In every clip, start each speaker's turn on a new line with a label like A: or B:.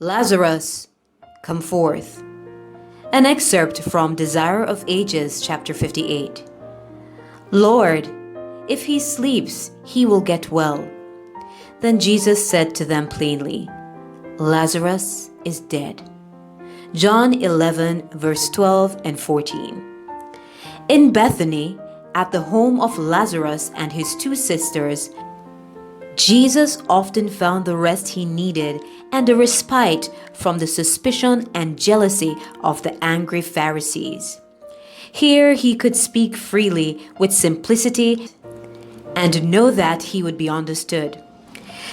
A: Lazarus, come forth. An excerpt from Desire of Ages, chapter 58. Lord, if he sleeps, he will get well. Then Jesus said to them plainly, Lazarus is dead. John 11, verse 12 and 14. In Bethany, at the home of Lazarus and his two sisters, Jesus often found the rest he needed and a respite from the suspicion and jealousy of the angry Pharisees. Here he could speak freely with simplicity and know that he would be understood.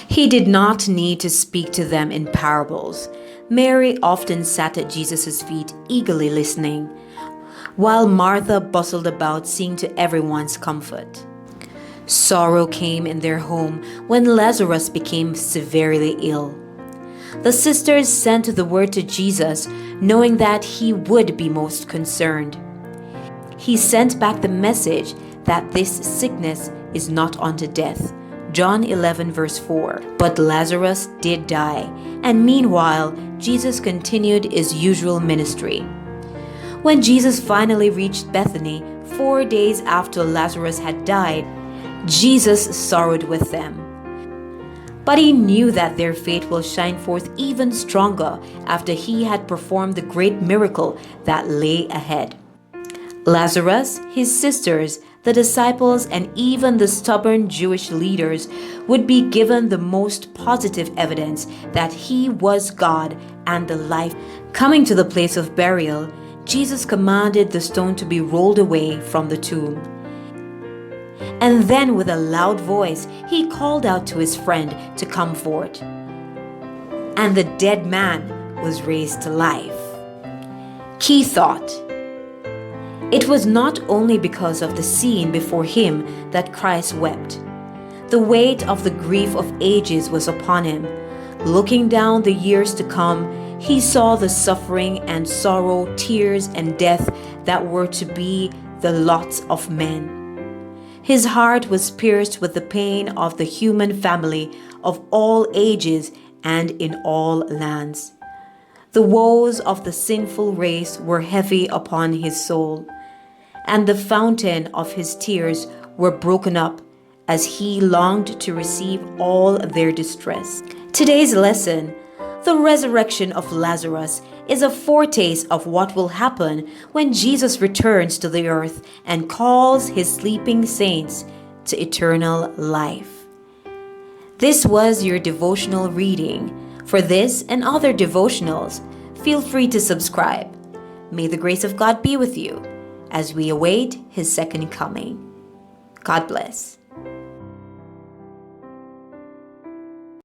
A: He did not need to speak to them in parables. Mary often sat at Jesus' feet eagerly listening, while Martha bustled about seeing to everyone's comfort. Sorrow came in their home when Lazarus became severely ill. The sisters sent the word to Jesus, knowing that he would be most concerned. He sent back the message that this sickness is not unto death. John 11 verse 4. But Lazarus did die, and meanwhile Jesus continued his usual ministry. When Jesus finally reached Bethany, 4 days after Lazarus had died, Jesus sorrowed with them. But he knew that their faith will shine forth even stronger after he had performed the great miracle that lay ahead. Lazarus, his sisters, the disciples, and even the stubborn Jewish leaders would be given the most positive evidence that he was God and the life. Coming to the place of burial, Jesus commanded the stone to be rolled away from the tomb. And then with a loud voice, he called out to his friend to come forth. And the dead man was raised to life. Key thought. It was not only because of the scene before him that Christ wept. The weight of the grief of ages was upon him. Looking down the years to come, he saw the suffering and sorrow, tears and death that were to be the lots of men. His heart was pierced with the pain of the human family of all ages and in all lands. The woes of the sinful race were heavy upon his soul, and the fountain of his tears were broken up as he longed to receive all their distress. Today's lesson, the resurrection of Lazarus, is a foretaste of what will happen when Jesus returns to the earth and calls his sleeping saints to eternal life. This was your devotional reading. For this and other devotionals, feel free to subscribe. May the grace of God be with you as we await his second coming. God bless.